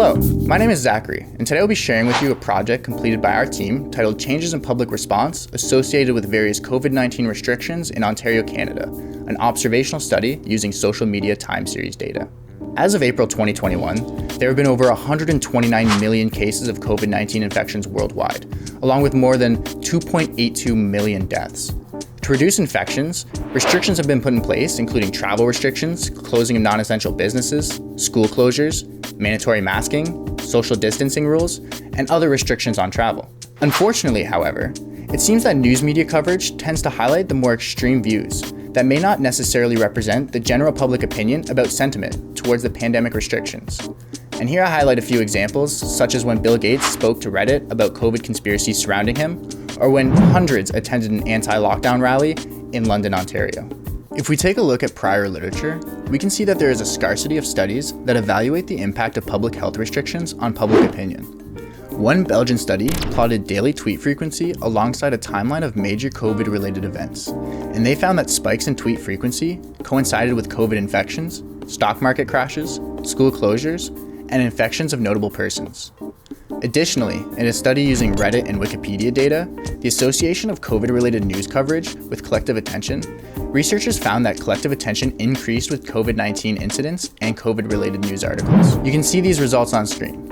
Hello, my name is Zachary, and today I'll be sharing with you a project completed by our team titled Changes in Public Response Associated with Various COVID-19 Restrictions in Ontario, Canada, an observational study using social media time series data. As of April 2021, there have been over 129 million cases of COVID-19 infections worldwide, along with more than 2.82 million deaths. To reduce infections, restrictions have been put in place, including travel restrictions, closing of non-essential businesses, school closures, mandatory masking, social distancing rules, and other restrictions on travel. Unfortunately, however, it seems that news media coverage tends to highlight the more extreme views that may not necessarily represent the general public opinion about sentiment towards the pandemic restrictions. And here I highlight a few examples, such as when Bill Gates spoke to Reddit about COVID conspiracies surrounding him, or when hundreds attended an anti-lockdown rally in London, Ontario. If we take a look at prior literature, we can see that there is a scarcity of studies that evaluate the impact of public health restrictions on public opinion. One Belgian study plotted daily tweet frequency alongside a timeline of major COVID-related events, and they found that spikes in tweet frequency coincided with COVID infections, stock market crashes, school closures, and infections of notable persons. Additionally, in a study using Reddit and Wikipedia data, the association of COVID-related news coverage with collective attention, researchers found that collective attention increased with COVID-19 incidents and COVID-related news articles. You can see these results on screen.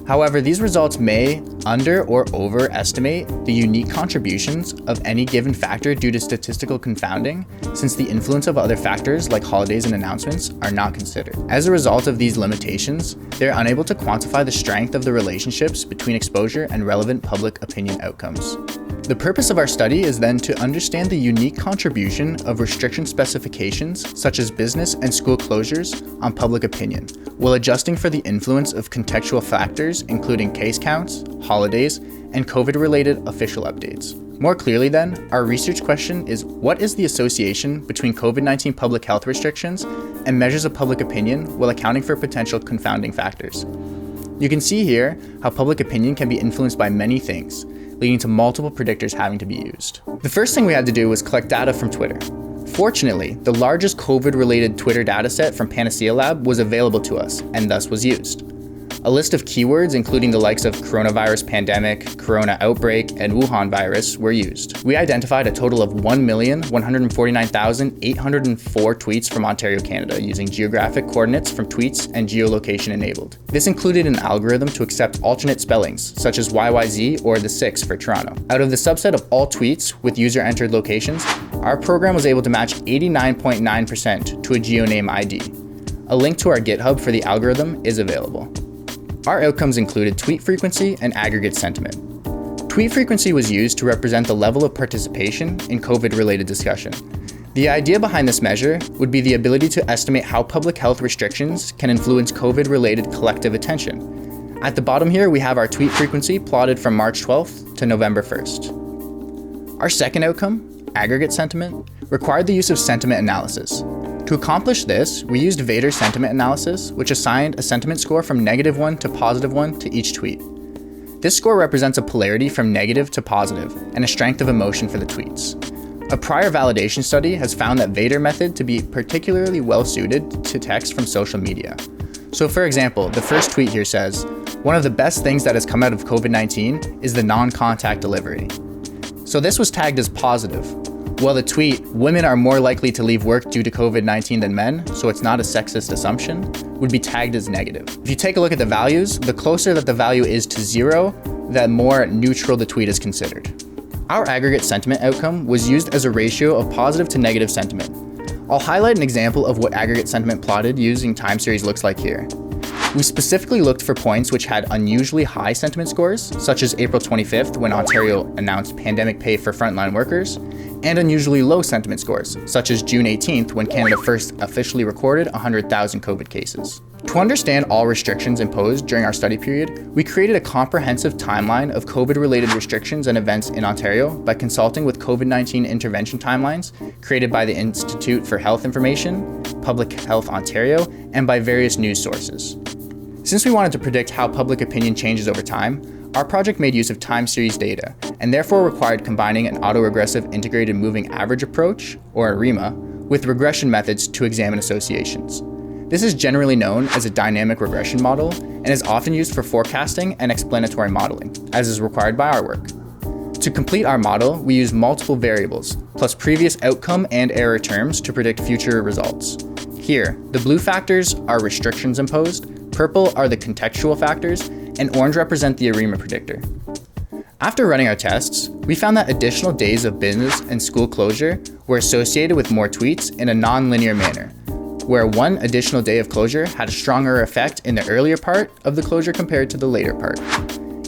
However, these results may under or overestimate the unique contributions of any given factor due to statistical confounding, since the influence of other factors like holidays and announcements are not considered. As a result of these limitations, they are unable to quantify the strength of the relationships between exposure and relevant public opinion outcomes. The purpose of our study is then to understand the unique contribution of restriction specifications such as business and school closures on public opinion, while adjusting for the influence of contextual factors including case counts, holidays, and COVID-related official updates. More clearly then, our research question is, what is the association between COVID-19 public health restrictions and measures of public opinion while accounting for potential confounding factors? You can see here how public opinion can be influenced by many things, leading to multiple predictors having to be used. The first thing we had to do was collect data from Twitter. Fortunately, the largest COVID-related Twitter dataset from Panacea Lab was available to us and thus was used. A list of keywords, including the likes of coronavirus pandemic, corona outbreak, and Wuhan virus, were used. We identified a total of 1,149,804 tweets from Ontario, Canada, using geographic coordinates from tweets and geolocation enabled. This included an algorithm to accept alternate spellings, such as YYZ or the 6 for Toronto. Out of the subset of all tweets with user-entered locations, our program was able to match 89.9% to a geoname ID. A link to our GitHub for the algorithm is available. Our outcomes included tweet frequency and aggregate sentiment. Tweet frequency was used to represent the level of participation in COVID-related discussion. The idea behind this measure would be the ability to estimate how public health restrictions can influence COVID-related collective attention. At the bottom here, we have our tweet frequency plotted from March 12th to November 1st. Our second outcome, aggregate sentiment, required the use of sentiment analysis. To accomplish this, we used Vader sentiment analysis, which assigned a sentiment score from -1 to +1 to each tweet. This score represents a polarity from negative to positive and a strength of emotion for the tweets. A prior validation study has found that Vader method to be particularly well suited to text from social media. So for example, the first tweet here says, "One of the best things that has come out of COVID-19 is the non-contact delivery." So this was tagged as positive. While the tweet, "Women are more likely to leave work due to COVID-19 than men, so it's not a sexist assumption," would be tagged as negative. If you take a look at the values, the closer that the value is to 0, the more neutral the tweet is considered. Our aggregate sentiment outcome was used as a ratio of positive to negative sentiment. I'll highlight an example of what aggregate sentiment plotted using time series looks like here. We specifically looked for points which had unusually high sentiment scores, such as April 25th when Ontario announced pandemic pay for frontline workers, and unusually low sentiment scores, such as June 18th when Canada first officially recorded 100,000 COVID cases. To understand all restrictions imposed during our study period, we created a comprehensive timeline of COVID-related restrictions and events in Ontario by consulting with COVID-19 intervention timelines created by the Institute for Health Information, Public Health Ontario, and by various news sources. Since we wanted to predict how public opinion changes over time, our project made use of time series data, and therefore required combining an autoregressive integrated moving average approach, or ARIMA, with regression methods to examine associations. This is generally known as a dynamic regression model and is often used for forecasting and explanatory modeling, as is required by our work. To complete our model, we use multiple variables, plus previous outcome and error terms to predict future results. Here, the blue factors are restrictions imposed, purple are the contextual factors, and orange represent the ARIMA predictor. After running our tests, we found that additional days of business and school closure were associated with more tweets in a non-linear manner, where one additional day of closure had a stronger effect in the earlier part of the closure compared to the later part.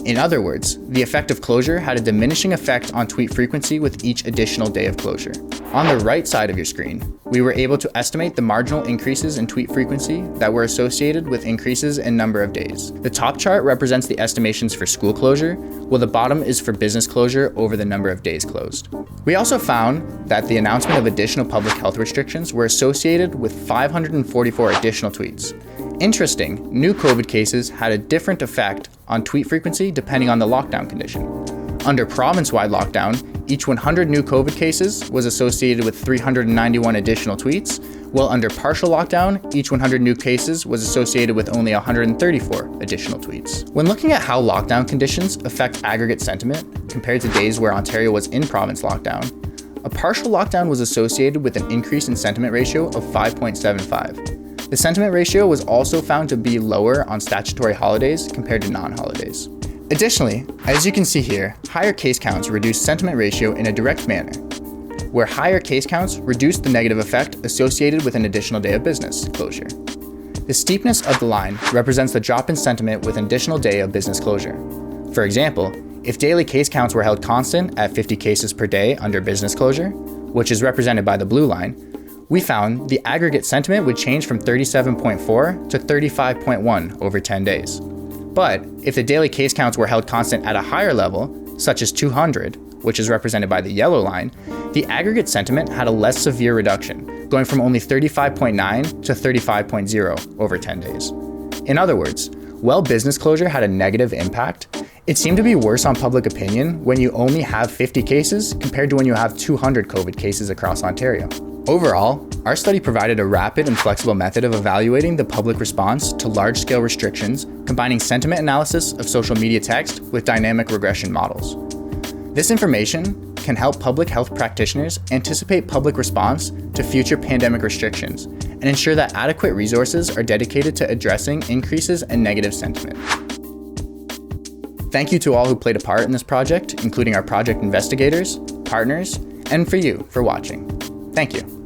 In other words, the effect of closure had a diminishing effect on tweet frequency with each additional day of closure. On the right side of your screen, we were able to estimate the marginal increases in tweet frequency that were associated with increases in number of days. The top chart represents the estimations for school closure, while the bottom is for business closure over the number of days closed. We also found that the announcement of additional public health restrictions were associated with 544 additional tweets. Interesting, new COVID cases had a different effect on tweet frequency depending on the lockdown condition. Under province-wide lockdown, each 100 new COVID cases was associated with 391 additional tweets, while under partial lockdown, each 100 new cases was associated with only 134 additional tweets. When looking at how lockdown conditions affect aggregate sentiment compared to days where Ontario was in province lockdown, a partial lockdown was associated with an increase in sentiment ratio of 5.75. The sentiment ratio was also found to be lower on statutory holidays compared to non-holidays. Additionally, as you can see here, higher case counts reduce sentiment ratio in a direct manner, where higher case counts reduce the negative effect associated with an additional day of business closure. The steepness of the line represents the drop in sentiment with an additional day of business closure. For example, if daily case counts were held constant at 50 cases per day under business closure, which is represented by the blue line, we found the aggregate sentiment would change from 37.4 to 35.1 over 10 days. But if the daily case counts were held constant at a higher level, such as 200, which is represented by the yellow line, the aggregate sentiment had a less severe reduction, going from only 35.9 to 35.0 over 10 days. In other words, while business closure had a negative impact, it seemed to be worse on public opinion when you only have 50 cases compared to when you have 200 COVID cases across Ontario. Overall, our study provided a rapid and flexible method of evaluating the public response to large-scale restrictions, combining sentiment analysis of social media text with dynamic regression models. This information can help public health practitioners anticipate public response to future pandemic restrictions and ensure that adequate resources are dedicated to addressing increases in negative sentiment. Thank you to all who played a part in this project, including our project investigators, partners, and for you for watching. Thank you.